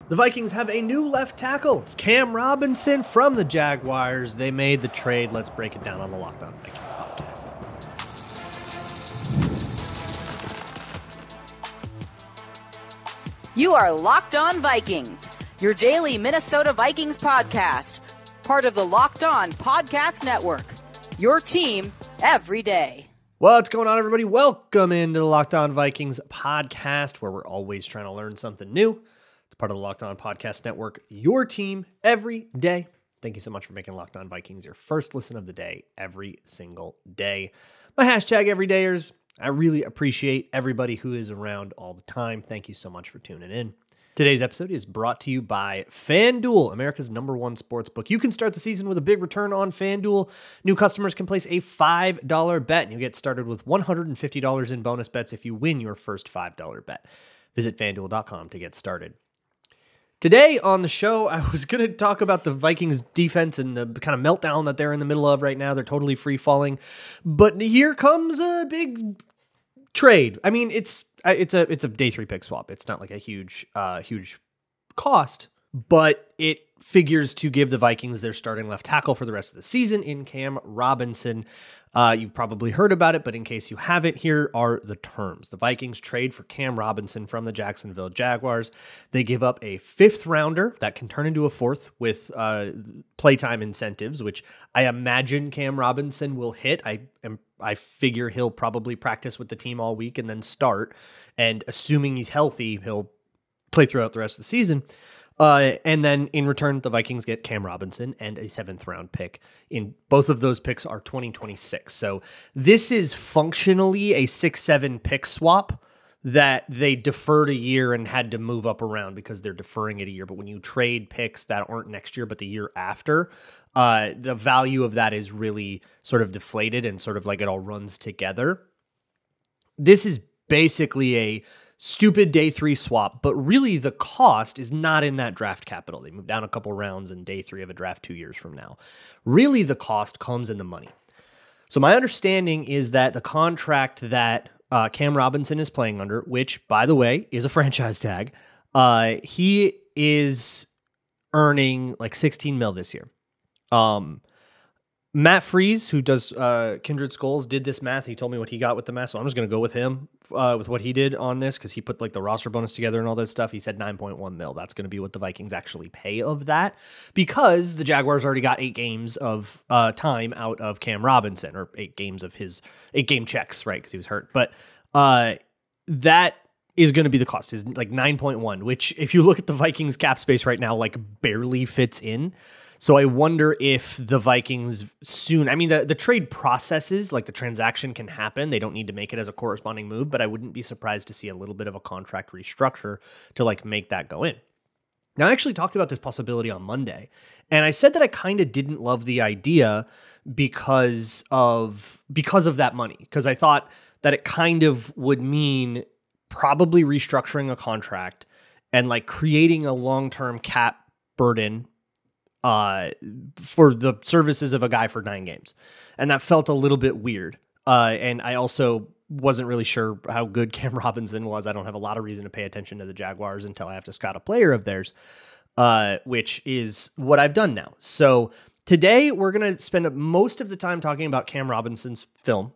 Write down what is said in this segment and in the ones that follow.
The Vikings have a new left tackle. It's Cam Robinson from the Jaguars. They made the trade. Let's break it down on the Locked On Vikings podcast. You are Locked On Vikings, your daily Minnesota Vikings podcast, part of the Locked On Podcast Network, your team every day. What's going on, everybody? Welcome into the Locked On Vikings podcast, where we're always trying to learn something new. It's part of the Locked On Podcast Network, your team every day. Thank you so much for making Locked On Vikings your first listen of the day every single day. My hashtag everydayers. I really appreciate everybody who is around all the time. Thank you so much for tuning in. Today's episode is brought to you by FanDuel, America's #1 sportsbook. You can start the season with a big return on FanDuel. New customers can place a $5 bet, and you'll get started with $150 in bonus bets if you win your first $5 bet. Visit FanDuel.com to get started. Today on the show, I was going to talk about the Vikings defense and the kind of meltdown that they're in the middle of right now. They're totally free-falling. But here comes a big trade. I mean, it's a day 3 pick swap. It's not like a huge cost, but it figures to give the Vikings their starting left tackle for the rest of the season in Cam Robinson. You've probably heard about it, but in case you haven't, here are the terms. The Vikings trade for Cam Robinson from the Jacksonville Jaguars. They give up a 5th rounder that can turn into a 4th with playtime incentives, which I imagine Cam Robinson will hit. I figure he'll probably practice with the team all week and then start. And assuming he's healthy, he'll play throughout the rest of the season. And then in return, the Vikings get Cam Robinson and a 7th round pick. In both of those picks are 2026. So this is functionally a 6-7 pick swap that they deferred a year and had to move up around because they're deferring it a year. But when you trade picks that aren't next year, but the year after, the value of that is really sort of deflated and sort of like it all runs together. This is basically a stupid day 3 swap, but really the cost is not in that draft capital. They moved down a couple rounds in day 3 of a draft 2 years from now. Really, the cost comes in the money. So my understanding is that the contract that Cam Robinson is playing under, which, by the way, is a franchise tag, he is earning like $16 million this year. Matt Freeze, who does Kindred Skulls, did this math. He told me what he got with the math, so I'm just going to go with him with what he did on this because he put like the roster bonus together and all this stuff. He said 9.1 mil. That's going to be what the Vikings actually pay of that because the Jaguars already got 8 games of time out of Cam Robinson, or 8 games of his 8 game checks, right? Because he was hurt. But that is going to be the cost, is like 9.1, which if you look at the Vikings cap space right now, like barely fits in. So I wonder if the Vikings soon, I mean, the trade processes, like the transaction can happen. They don't need to make it as a corresponding move, but I wouldn't be surprised to see a little bit of a contract restructure to like make that go in. Now, I actually talked about this possibility on Monday, and I said that I kind of didn't love the idea because of that money, because I thought that it kind of would mean probably restructuring a contract and like creating a long-term cap burden for the services of a guy for 9 games. And that felt a little bit weird. And I also wasn't really sure how good Cam Robinson was. I don't have a lot of reason to pay attention to the Jaguars until I have to scout a player of theirs, which is what I've done now. So today we're going to spend most of the time talking about Cam Robinson's film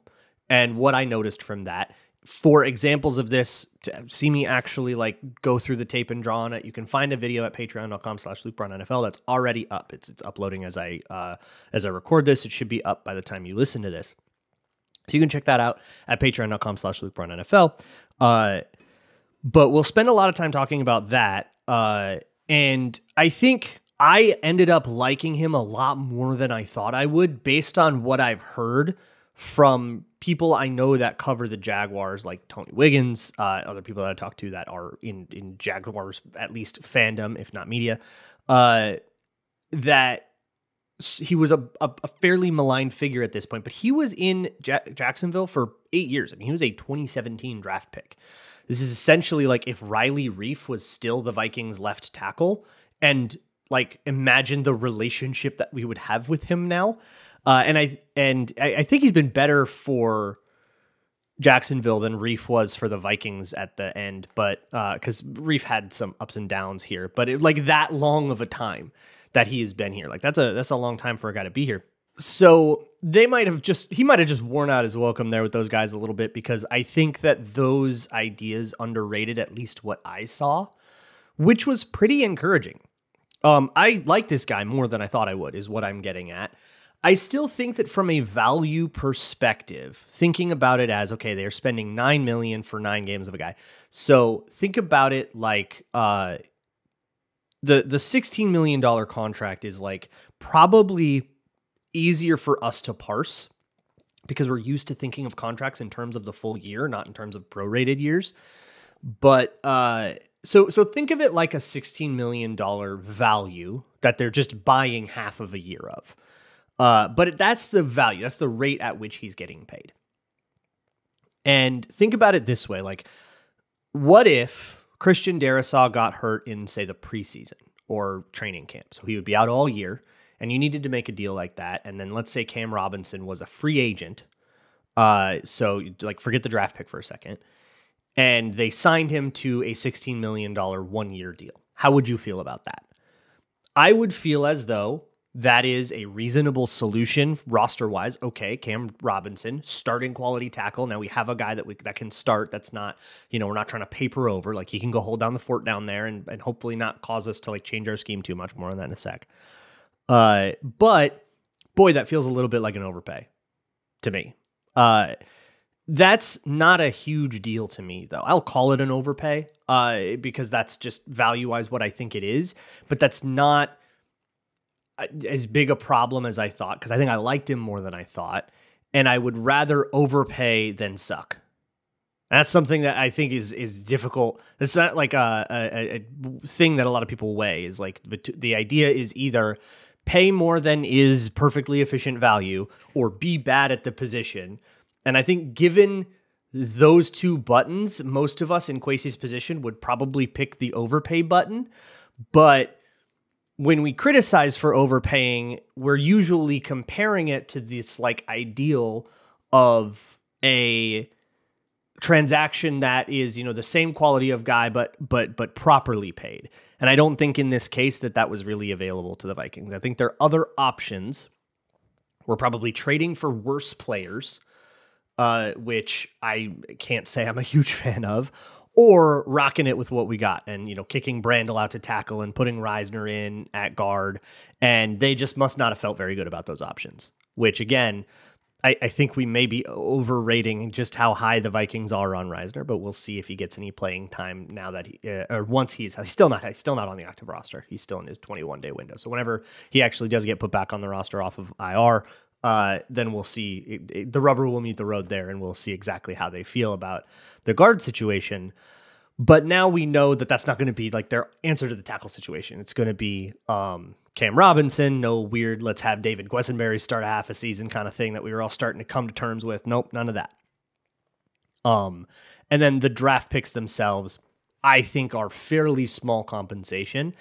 and what I noticed from that. For examples of this, to see me actually like go through the tape and draw on it, you can find a video at patreon.com/LukeBrownNFL that's already up. It's uploading as I record this. It should be up by the time you listen to this. So you can check that out at patreon.com/LukeBrownNFL. But we'll spend a lot of time talking about that. And I think I ended up liking him a lot more than I thought I would based on what I've heard from people I know that cover the Jaguars, like Tony Wiggins, other people that I talk to that are in Jaguars, at least fandom, if not media, that he was a fairly maligned figure at this point, but he was in Jacksonville for 8 years. I mean, he was a 2017 draft pick. This is essentially like if Riley Reiff was still the Vikings left tackle, and like imagine the relationship that we would have with him now. And I think he's been better for Jacksonville than Reef was for the Vikings at the end, but because Reef had some ups and downs here, but like that long of a time that he has been here, like that's a long time for a guy to be here. So he might have just worn out his welcome there with those guys a little bit, because I think that those ideas underrated at least what I saw, which was pretty encouraging. I like this guy more than I thought I would, is what I'm getting at. I still think that from a value perspective, thinking about it as, okay, they're spending $9 million for 9 games of a guy. So think about it like the $16 million contract is like probably easier for us to parse, because we're used to thinking of contracts in terms of the full year, not in terms of prorated years. But so think of it like a $16 million value that they're just buying half of a year of. But that's the value. That's the rate at which he's getting paid. And think about it this way. Like, what if Christian Darrisaw got hurt in, say, the preseason or training camp? So he would be out all year, and you needed to make a deal like that. And then let's say Cam Robinson was a free agent. So like, forget the draft pick for a second. And they signed him to a $16 million 1-year deal. How would you feel about that? I would feel as though that is a reasonable solution roster-wise. Okay, Cam Robinson, starting quality tackle. Now we have a guy that can start. That's not, we're not trying to paper over. Like, he can go hold down the fort down there and hopefully not cause us to like change our scheme too much. More on that in a sec. But boy, that feels a little bit like an overpay to me. That's not a huge deal to me, though. I'll call it an overpay because that's just value-wise what I think it is. But that's not as big a problem as I thought, because I think I liked him more than I thought, and I would rather overpay than suck. And that's something that I think is difficult. It's not like a thing that a lot of people weigh. Is like the idea is either pay more than is perfectly efficient value, or be bad at the position. And I think given those two buttons, most of us in Kwesi's position would probably pick the overpay button. But when we criticize for overpaying, we're usually comparing it to this like ideal of a transaction that is, the same quality of guy, but properly paid. And I don't think in this case that was really available to the Vikings. I think there are other options. We're probably trading for worse players, which I can't say I'm a huge fan of, or rocking it with what we got and, kicking Brandel out to tackle and putting Reisner in at guard. And they just must not have felt very good about those options, which again, I think we may be overrating just how high the Vikings are on Reisner, but we'll see if he gets any playing time now that he's still not on the active roster. He's still in his 21-day window. So whenever he actually does get put back on the roster off of IR, then we'll see the rubber will meet the road there, and we'll see exactly how they feel about the guard situation. But now we know that that's not going to be like their answer to the tackle situation. It's going to be Cam Robinson, no weird, let's have David Quessenberry start a half a season kind of thing that we were all starting to come to terms with. Nope, none of that. And then the draft picks themselves, I think, are fairly small compensation.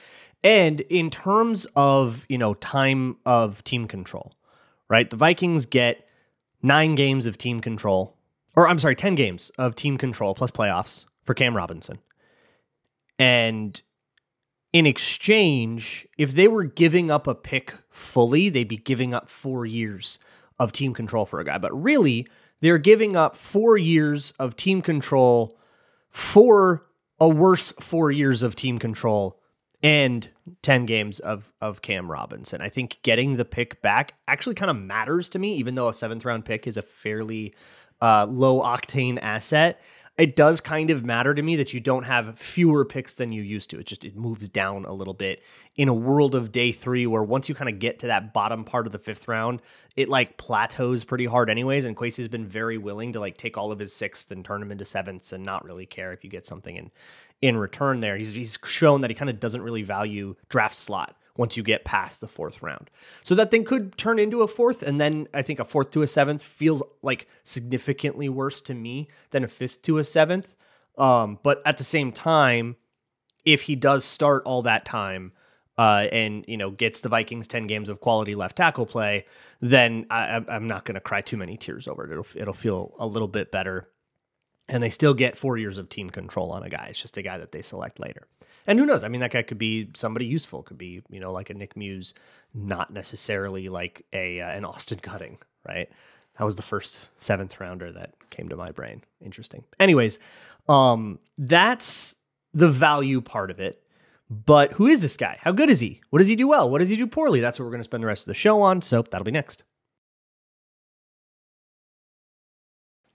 And in terms of, time of team control, right? The Vikings get 9 games of team control, or I'm sorry, 10 games of team control plus playoffs for Cam Robinson. And in exchange, if they were giving up a pick fully, they'd be giving up 4 years of team control for a guy. But really, they're giving up 4 years of team control for a worse 4 years of team control and 10 games of Cam Robinson. I think getting the pick back actually kind of matters to me, even though a 7th round pick is a fairly low octane asset. It does kind of matter to me that you don't have fewer picks than you used to. It moves down a little bit in a world of day 3, where once you kind of get to that bottom part of the 5th round, it like plateaus pretty hard anyways. And Kwesi's been very willing to like take all of his 6th and turn them into 7ths and not really care if you get something in return there. He's shown that he kind of doesn't really value draft slot once you get past the 4th round. So that thing could turn into a 4th, and then I think a 4th to a 7th feels like significantly worse to me than a 5th to a 7th. But at the same time, if he does start all that time and gets the Vikings 10 games of quality left tackle play, then I'm not going to cry too many tears over it. It'll feel a little bit better. And they still get 4 years of team control on a guy. It's just a guy that they select later. And who knows? I mean, that guy could be somebody useful. Could be, like a Nick Muse, not necessarily like an Austin Cutting, right? That was the first 7th rounder that came to my brain. Interesting. Anyways, that's the value part of it. But who is this guy? How good is he? What does he do well? What does he do poorly? That's what we're going to spend the rest of the show on. So that'll be next.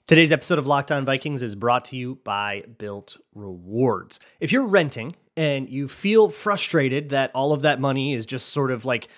Today's episode of Locked On Vikings is brought to you by Bilt Rewards. If you're renting and you feel frustrated that all of that money is just sort of like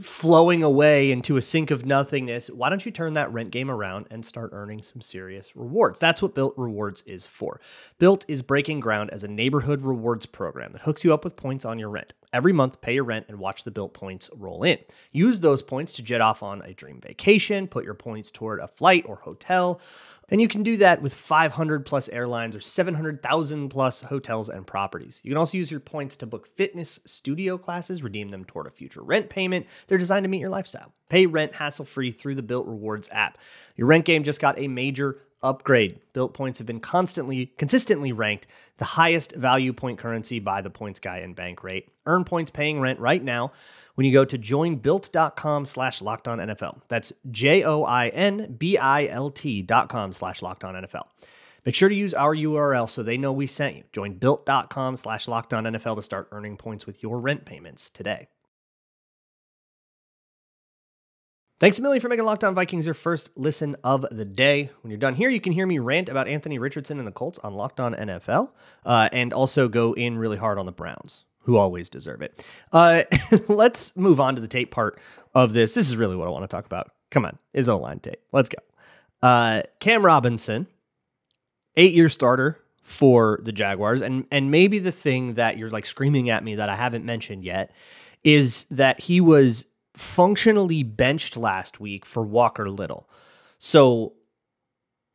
flowing away into a sink of nothingness, why don't you turn that rent game around and start earning some serious rewards? That's what Bilt Rewards is for. Bilt is breaking ground as a neighborhood rewards program that hooks you up with points on your rent. Every month, pay your rent and watch the Bilt points roll in. Use those points to jet off on a dream vacation, put your points toward a flight or hotel, and you can do that with 500 plus airlines or 700,000 plus hotels and properties. You can also use your points to book fitness studio classes, redeem them toward a future rent payment. They're designed to meet your lifestyle. Pay rent hassle-free through the Bilt Rewards app. Your rent game just got a major upgrade. Bilt points have been consistently ranked the highest value point currency by the Points Guy and Bankrate. Earn points paying rent right now when you go to joinbilt.com/lockedonnfl. That's joinbilt.com/lockedonnfl. Make sure to use our URL so they know we sent you. Join built.com/lockedonnfl to start earning points with your rent payments today. Thanks a million for making Locked On Vikings your first listen of the day. When you're done here, you can hear me rant about Anthony Richardson and the Colts on Locked On NFL, and also go in really hard on the Browns, who always deserve it. Let's move on to the tape part of this. This is really what I want to talk about. Come on, is O-line tape. Let's go. Cam Robinson, 8-year starter for the Jaguars, and maybe the thing that you're like screaming at me that I haven't mentioned yet is that he was functionally benched last week for Walker Little. So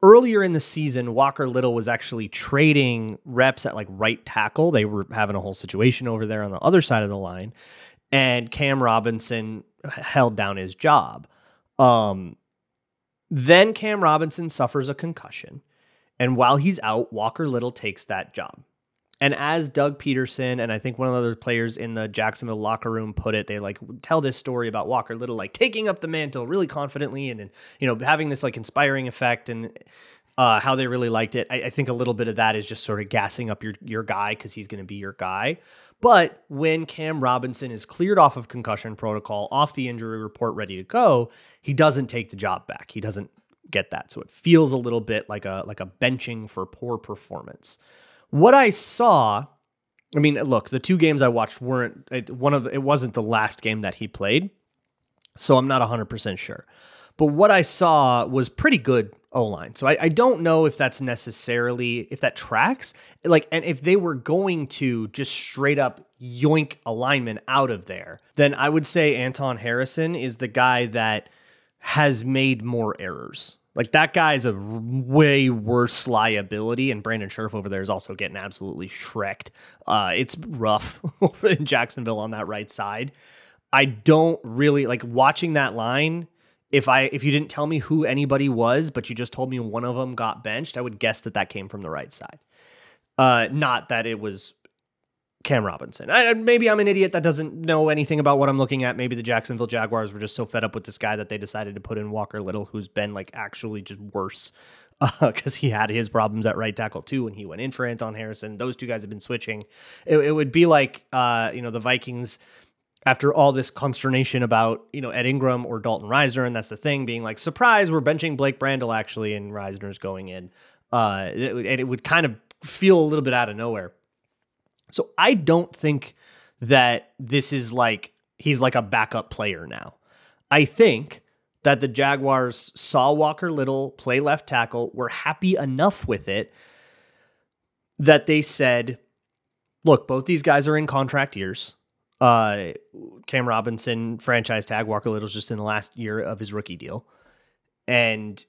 earlier in the season, Walker Little was actually trading reps at like right tackle. They were having a whole situation over there on the other side of the line, and Cam Robinson held down his job. Then Cam Robinson suffers a concussion, and while he's out, Walker Little takes that job. And as Doug Peterson and I think one of the other players in the Jacksonville locker room put it, they like tell this story about Walker Little like taking up the mantle really confidently and having this like inspiring effect and how they really liked it. I think a little bit of that is just sort of gassing up your guy because he's going to be your guy. But when Cam Robinson is cleared off of concussion protocol, off the injury report, ready to go, he doesn't take the job back. He doesn't get that. So it feels a little bit like a benching for poor performance. What I saw, I mean, look, the 2 games I watched it wasn't the last game that he played, so I'm not 100% sure. But what I saw was pretty good O-line. So I don't know if that's necessarily, if that tracks, like, and if they were going to just straight up yoink a lineman out of there, then I would say Anton Harrison is the guy that has made more errors. Like, that guy's a way worse liability, and Brandon Scherf over there is also getting absolutely shreked. It's rough in Jacksonville on that right side. I don't really like watching that line. If you didn't tell me who anybody was, but you just told me one of them got benched, I would guess that came from the right side. Not that it was Cam Robinson. Maybe I'm an idiot that doesn't know anything about what I'm looking at. Maybe the Jacksonville Jaguars were just so fed up with this guy that they decided to put in Walker Little, who's been like actually just worse because he had his problems at right tackle too when he went in for Anton Harrison. Those 2 guys have been switching. It would be like the Vikings after all this consternation about Ed Ingram or Dalton Risner, and that's the thing, being like, surprise, we're benching Blake Brandel actually, and Risner's going in. It would kind of feel a little bit out of nowhere. So I don't think that this is like he's like a backup player now. I think that the Jaguars saw Walker Little play left tackle, were happy enough with it that they said, look, both these guys are in contract years. Cam Robinson, franchise tag, Walker Little's just in the last year of his rookie deal. And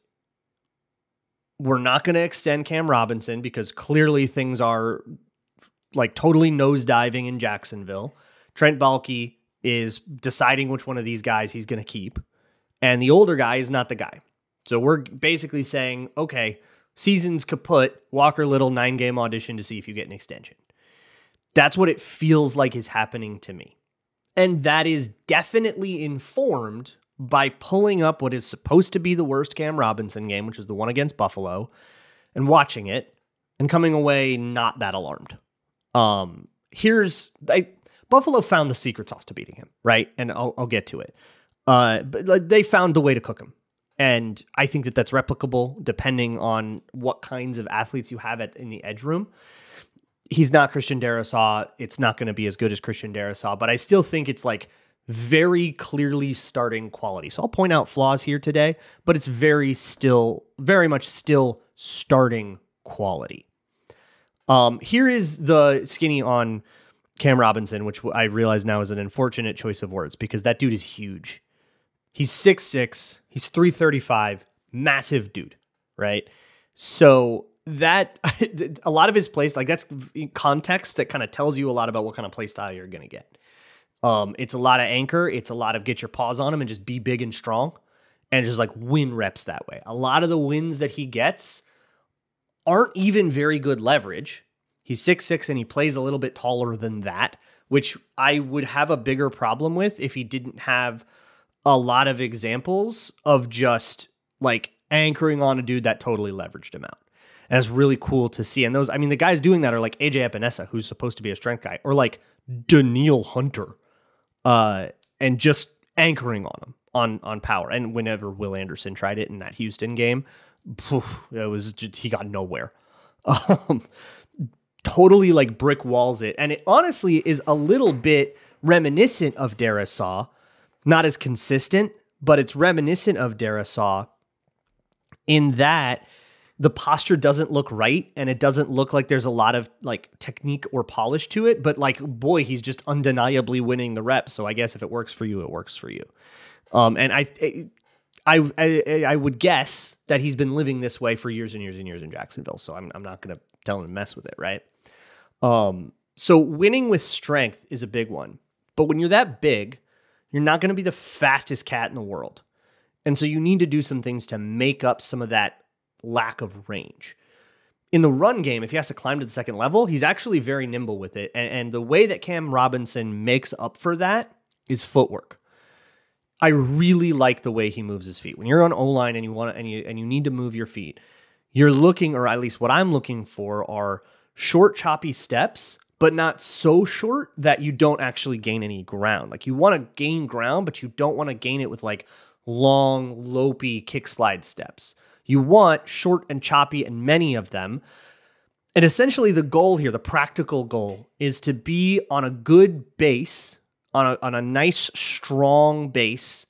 we're not going to extend Cam Robinson because clearly things are like totally nosediving in Jacksonville. Trent Baalke is deciding which one of these guys he's going to keep. And the older guy is not the guy. So we're basically saying, okay, seasons kaput, Walker Little 9-game audition to see if you get an extension. That's what it feels like is happening to me. And that is definitely informed by pulling up what is supposed to be the worst Cam Robinson game, which is the one against Buffalo, and watching it and coming away not that alarmed. Buffalo found the secret sauce to beating him, right? And I'll get to it. But they found the way to cook him. And I think that that's replicable depending on what kinds of athletes you have in the edge room. He's not Christian Darrisaw. It's not going to be as good as Christian Darrisaw, but I still think it's like very clearly starting quality. So I'll point out flaws here today, but it's very much still starting quality. Here is the skinny on Cam Robinson, which I realize now is an unfortunate choice of words because that dude is huge. He's 6'6", he's 335, massive dude, right? So that a lot of his plays, like that's context that kind of tells you a lot about what kind of play style you're going to get. It's a lot of anchor. It's a lot of get your paws on him and just be big and strong and just like win reps that way. A lot of the wins that he gets aren't even very good leverage. He's 6'6" and he plays a little bit taller than that, which I would have a bigger problem with if he didn't have a lot of examples of just like anchoring on a dude that totally leveraged him out. And it's really cool to see. And the guys doing that are like AJ Epinesa, who's supposed to be a strength guy, or like Daniil Hunter, and just anchoring on him on power. And whenever Will Anderson tried it in that Houston game, he got nowhere. Totally like brick walls it. And it honestly is a little bit reminiscent of Darrisaw. Not as consistent, but it's reminiscent of Darrisaw in that the posture doesn't look right and it doesn't look like there's a lot of like technique or polish to it, but like, boy, he's just undeniably winning the reps. So I guess if it works for you, it works for you. And I would guess that he's been living this way for years and years and years in Jacksonville. So I'm not going to tell him to mess with it, right? So winning with strength is a big one. But when you're that big, you're not going to be the fastest cat in the world. And so you need to do some things to make up some of that lack of range. In the run game, if he has to climb to the second level, he's actually very nimble with it. And the way that Cam Robinson makes up for that is footwork. I really like the way he moves his feet. When you're on O-line and you need to move your feet, you're looking, or at least what I'm looking for, are short, choppy steps, but not so short that you don't actually gain any ground. Like you want to gain ground, but you don't want to gain it with like long, lopey kick slide steps. You want short and choppy and many of them. And essentially the goal here, the practical goal, is to be on a good base, on a nice, strong base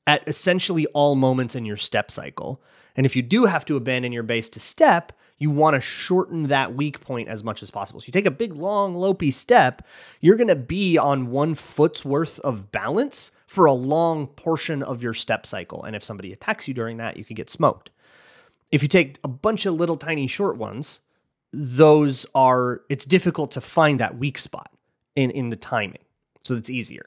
at essentially all moments in your step cycle. And if you do have to abandon your base to step, you want to shorten that weak point as much as possible. So you take a big, long, lopey step, you're going to be on 1 foot's worth of balance for a long portion of your step cycle. And if somebody attacks you during that, you could get smoked. If you take a bunch of little tiny short ones, it's difficult to find that weak spot in the timing. So it's easier.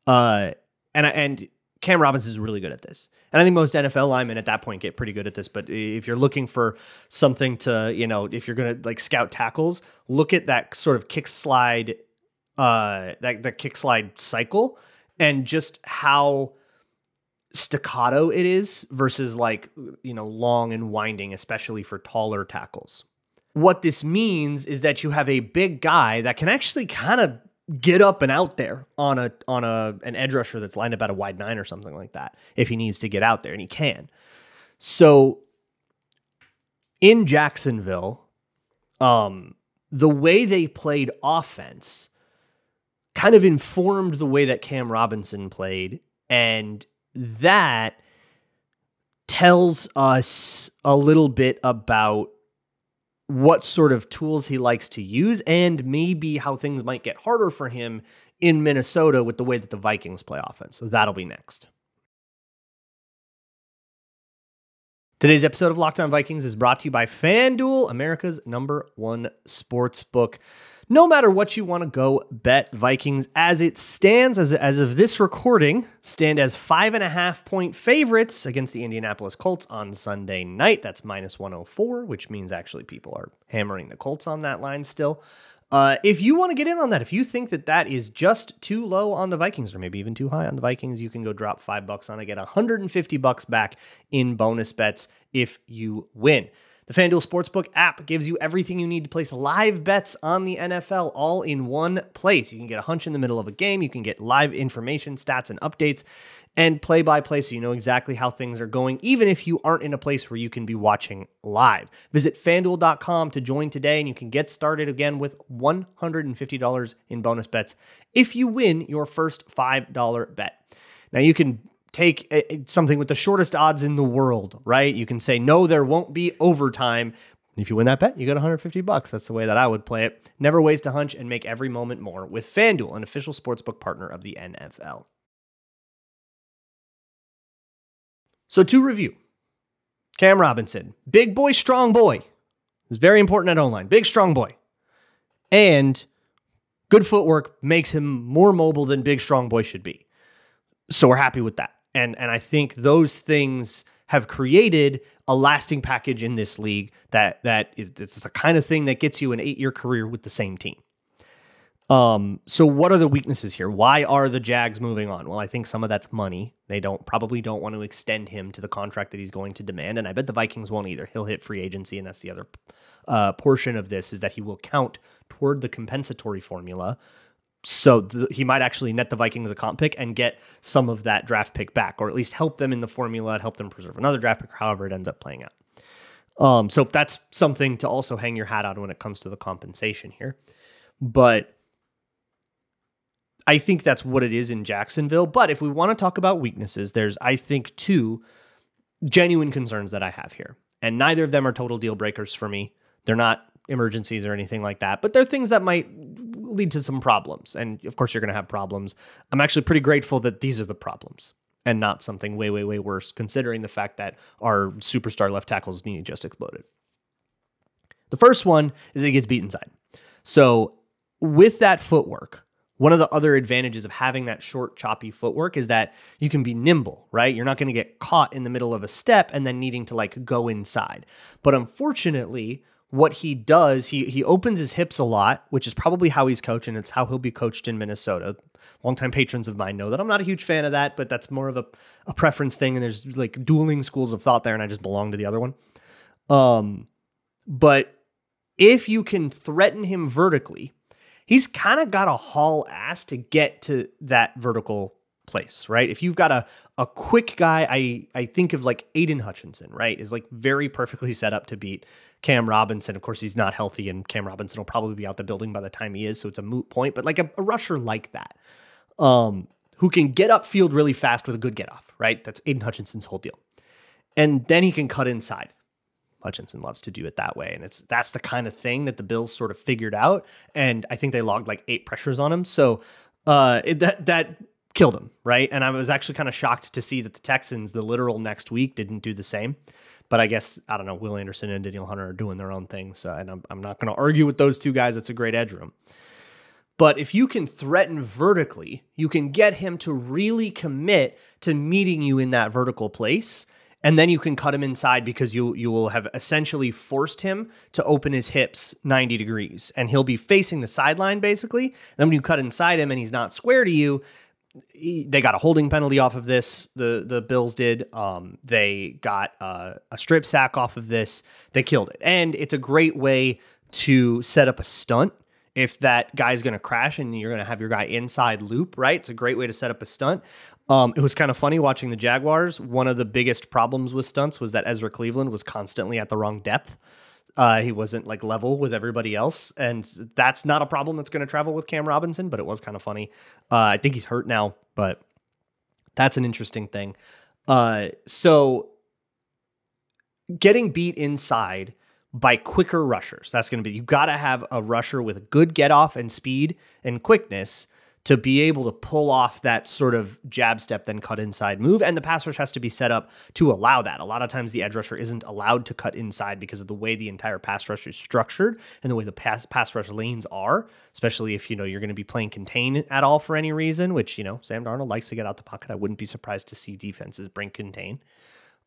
And Cam Robinson is really good at this. And I think most NFL linemen at that point get pretty good at this. But if you're looking for something to, if you're going to like scout tackles, look at that sort of kick slide, that kick slide cycle and just how staccato it is versus like, long and winding, especially for taller tackles. What this means is that you have a big guy that can actually kind of get up and out there on an edge rusher that's lined up at a wide 9 or something like that if he needs to get out there, and he can. So in Jacksonville, the way they played offense kind of informed the way that Cam Robinson played, and that tells us a little bit about what sort of tools he likes to use and maybe how things might get harder for him in Minnesota with the way that the Vikings play offense. So that'll be next. Today's episode of Locked On Vikings is brought to you by FanDuel, America's #1 sportsbook. no matter what you want to go bet, Vikings, as it stands, as of this recording, stand as 5.5-point favorites against the Indianapolis Colts on Sunday night. That's -104, which means actually people are hammering the Colts on that line still. If you want to get in on that, if you think that that is just too low on the Vikings, or maybe even too high on the Vikings, you can go drop $5 on it, get $150 back in bonus bets if you win. The FanDuel Sportsbook app gives you everything you need to place live bets on the NFL all in one place. You can get a hunch in the middle of a game. You can get live information, stats, and updates, and play-by-play so you know exactly how things are going, even if you aren't in a place where you can be watching live. Visit FanDuel.com to join today, and you can get started again with $150 in bonus bets if you win your first $5 bet. Now, you can take something with the shortest odds in the world, right? You can say, no, there won't be overtime. If you win that bet, you get $150. That's the way that I would play it. Never waste a hunch and make every moment more with FanDuel, an official sportsbook partner of the NFL. So to review, Cam Robinson, big boy, strong boy. Is very important at O-line. Big, strong boy. And good footwork makes him more mobile than big, strong boy should be. So we're happy with that. And I think those things have created a lasting package in this league that it's the kind of thing that gets you an 8-year career with the same team. So what are the weaknesses here? Why are the Jags moving on? Well, I think some of that's money. They probably don't want to extend him to the contract that he's going to demand, and I bet the Vikings won't either. He'll hit free agency, and that's the other portion of this, is that he will count toward the compensatory formula. So he might actually net the Vikings a comp pick and get some of that draft pick back, or at least help them in the formula and help them preserve another draft pick, however it ends up playing out. So that's something to also hang your hat on when it comes to the compensation here. But I think that's what it is in Jacksonville. But if we want to talk about weaknesses, there's, I think, 2 genuine concerns that I have here. And neither of them are total deal breakers for me. They're not emergencies or anything like that, but they're things that might lead to some problems. And of course, you're going to have problems. I'm actually pretty grateful that these are the problems and not something way, way, way worse, considering the fact that our superstar left tackle's knee just exploded. The first one is it gets beat inside. So with that footwork, one of the other advantages of having that short, choppy footwork is that you can be nimble, right? You're not going to get caught in the middle of a step and then needing to like go inside. But unfortunately, what he does, he opens his hips a lot, which is probably how he's coached, and it's how he'll be coached in Minnesota. Longtime patrons of mine know that I'm not a huge fan of that, but that's more of a preference thing, and there's like dueling schools of thought there, and I just belong to the other one. But if you can threaten him vertically, he's kind of got to haul ass to get to that vertical place, right? If you've got a quick guy, I think of like Aiden Hutchinson, right? Is like very perfectly set up to beat Cam Robinson. Of course, he's not healthy, and Cam Robinson will probably be out the building by the time he is, so it's a moot point. But like a rusher like that, who can get upfield really fast with a good get off, right? That's Aiden Hutchinson's whole deal. And then he can cut inside. Hutchinson loves to do it that way, and that's the kind of thing that the Bills sort of figured out. And I think they logged like 8 pressures on him, so that killed him, right? And I was actually kind of shocked to see that the Texans, the literal next week, didn't do the same. But I guess, I don't know, Will Anderson and Daniel Hunter are doing their own thing. So, and I'm not going to argue with those 2 guys. It's a great edge room. But if you can threaten vertically, you can get him to really commit to meeting you in that vertical place. And then you can cut him inside because you will have essentially forced him to open his hips 90 degrees. And he'll be facing the sideline, basically. And then when you cut inside him and he's not square to you, they got a holding penalty off of this. The Bills did. They got a strip sack off of this. They killed it. And it's a great way to set up a stunt. If that guy's going to crash and you're going to have your guy inside loop, right? It's a great way to set up a stunt. It was kind of funny watching the Jaguars. One of the biggest problems with stunts was that Ezra Cleveland was constantly at the wrong depth. He wasn't like level with everybody else. And that's not a problem that's going to travel with Cam Robinson, but it was kind of funny. I think he's hurt now, but that's an interesting thing. So getting beat inside by quicker rushers, that's going to be, you got to have a rusher with good get off and speed and quickness to be able to pull off that sort of jab step, then cut inside move. And the pass rush has to be set up to allow that. A lot of times the edge rusher isn't allowed to cut inside because of the way the entire pass rush is structured and the way the pass rush lanes are, especially if, you're going to be playing contain at all for any reason, which, Sam Darnold likes to get out the pocket. I wouldn't be surprised to see defenses bring contain.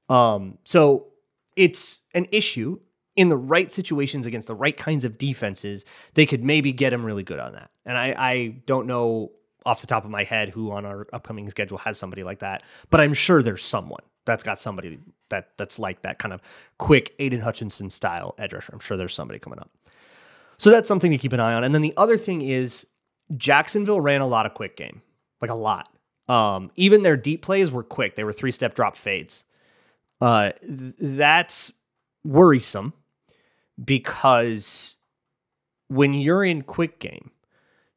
So it's an issue. In the right situations against the right kinds of defenses, they could maybe get him really good on that. And I don't know off the top of my head who on our upcoming schedule has somebody like that, but I'm sure there's someone that's got somebody that's like that kind of quick Aiden Hutchinson style edge rusher. I'm sure there's somebody coming up. So that's something to keep an eye on. And then the other thing is Jacksonville ran a lot of quick game, like a lot. Even their deep plays were quick. They were 3-step drop fades. That's worrisome, because when you're in quick game,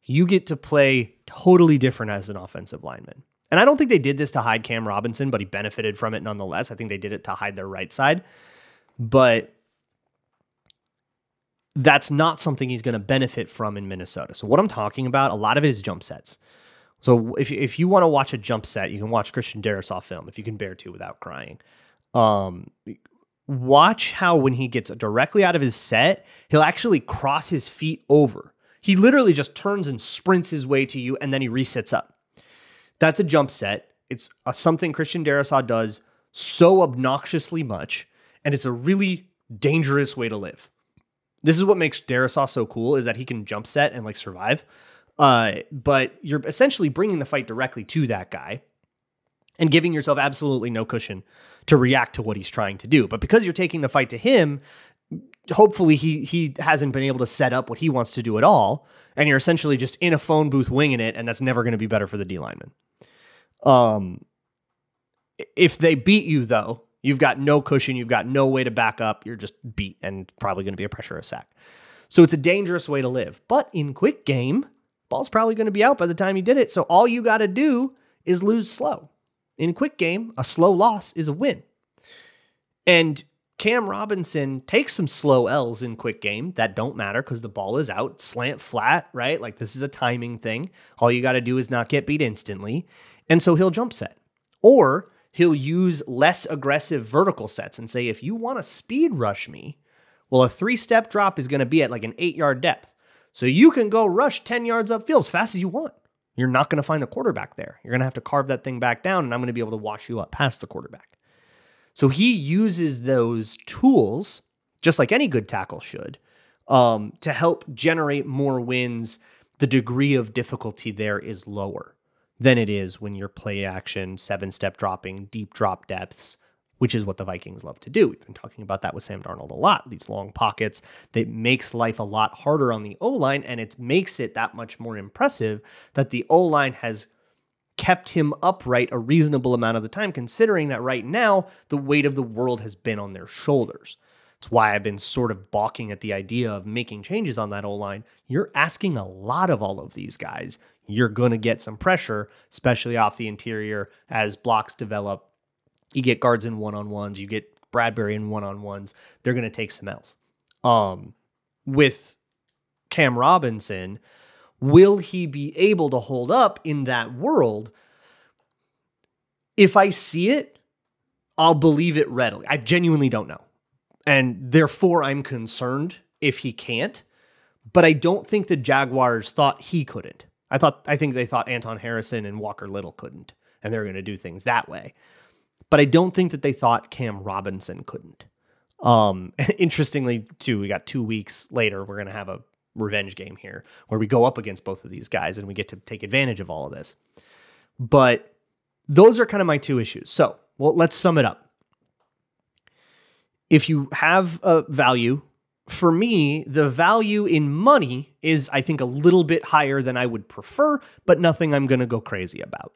you get to play totally different as an offensive lineman. And I don't think they did this to hide Cam Robinson, but he benefited from it nonetheless. I think they did it to hide their right side. But that's not something he's going to benefit from in Minnesota. So what I'm talking about, a lot of it is jump sets. So if you want to watch a jump set, you can watch Christian Darrisaw film, if you can bear to without crying. Watch how when he gets directly out of his set, he'll actually cross his feet over. He literally just turns and sprints his way to you, and then he resets up. That's a jump set. It's something Christian Darrisaw does so obnoxiously much, and it's a really dangerous way to live. This is what makes Darrisaw so cool, is that he can jump set and like survive. But you're essentially bringing the fight directly to that guy and giving yourself absolutely no cushion to react to what he's trying to do. But because you're taking the fight to him, hopefully he hasn't been able to set up what he wants to do at all, and you're essentially just in a phone booth winging it, and that's never going to be better for the D lineman. If they beat you, though, you've got no cushion, you've got no way to back up, you're just beat and probably going to be a pressure or sack. So it's a dangerous way to live. But in quick game, ball's probably going to be out by the time you did it, so all you got to do is lose slow. In quick game, a slow loss is a win. And Cam Robinson takes some slow L's in quick game that don't matter because the ball is out, slant flat, right? Like this is a timing thing. All you got to do is not get beat instantly. And so he'll jump set. Or he'll use less aggressive vertical sets and say, if you want to speed rush me, well, a 3-step drop is going to be at like an 8-yard depth. So you can go rush 10 yards upfield as fast as you want. You're not going to find the quarterback there. You're going to have to carve that thing back down, and I'm going to be able to wash you up past the quarterback. So he uses those tools, just like any good tackle should, to help generate more wins. The degree of difficulty there is lower than it is when you're play action, 7-step dropping, deep drop depths, which is what the Vikings love to do. We've been talking about that with Sam Darnold a lot. These long pockets that makes life a lot harder on the O-line, and it makes it that much more impressive that the O-line has kept him upright a reasonable amount of the time, considering that right now the weight of the world has been on their shoulders. It's why I've been sort of balking at the idea of making changes on that O-line. You're asking a lot of all of these guys. You're going to get some pressure, especially off the interior as blocks develop. You get guards in one-on-ones. You get Bradbury in one-on-ones. They're going to take some L's. With Cam Robinson, will he be able to hold up in that world? If I see it, I'll believe it readily. I genuinely don't know. And therefore, I'm concerned if he can't. But I don't think the Jaguars thought he couldn't. I think they thought Anton Harrison and Walker Little couldn't. And they're going to do things that way. But I don't think that they thought Cam Robinson couldn't. Interestingly, too, we got 2 weeks later, we're going to have a revenge game here where we go up against both of these guys and we get to take advantage of all of this. But those are kind of my two issues. So, well, let's sum it up. If you have a value, for me, the value in money is, I think, a little bit higher than I would prefer, but nothing I'm going to go crazy about.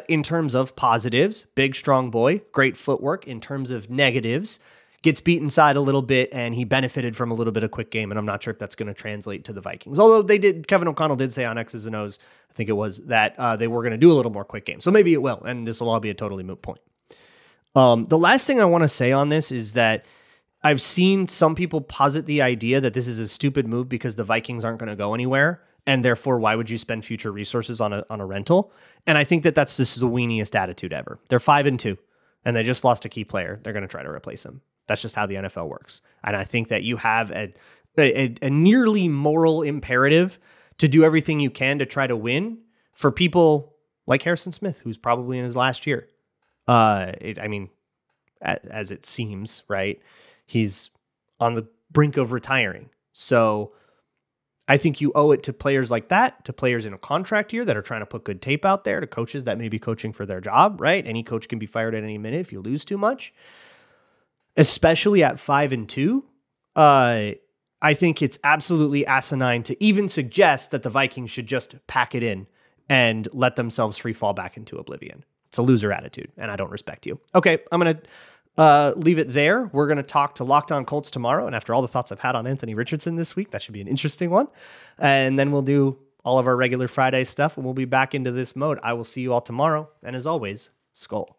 In terms of positives, big, strong boy, great footwork. In terms of negatives, gets beat inside a little bit, and he benefited from a little bit of quick game, and I'm not sure if that's going to translate to the Vikings. Although Kevin O'Connell did say on X's and O's, I think it was, that they were going to do a little more quick game. So maybe it will, and this will all be a totally moot point. The last thing I want to say on this is that I've seen some people posit the idea that this is a stupid move because the Vikings aren't going to go anywhere. And therefore, why would you spend future resources on a rental? And I think that that's just the weeniest attitude ever. They're 5-2, and they just lost a key player. They're going to try to replace him. That's just how the NFL works. And I think that you have a nearly moral imperative to do everything you can to try to win for people like Harrison Smith, who's probably in his last year. As it seems, right? He's on the brink of retiring. So I think you owe it to players like that, to players in a contract year that are trying to put good tape out there, to coaches that may be coaching for their job, right? Any coach can be fired at any minute if you lose too much. Especially at 5-2, I think it's absolutely asinine to even suggest that the Vikings should just pack it in and let themselves free fall back into oblivion. It's a loser attitude, and I don't respect you. Okay, I'm going to leave it there. We're going to talk to Locked On Colts tomorrow, and after all the thoughts I've had on Anthony Richardson this week, that should be an interesting one. And then we'll do all of our regular Friday stuff, and we'll be back into this mode. I will see you all tomorrow, and as always, Skull.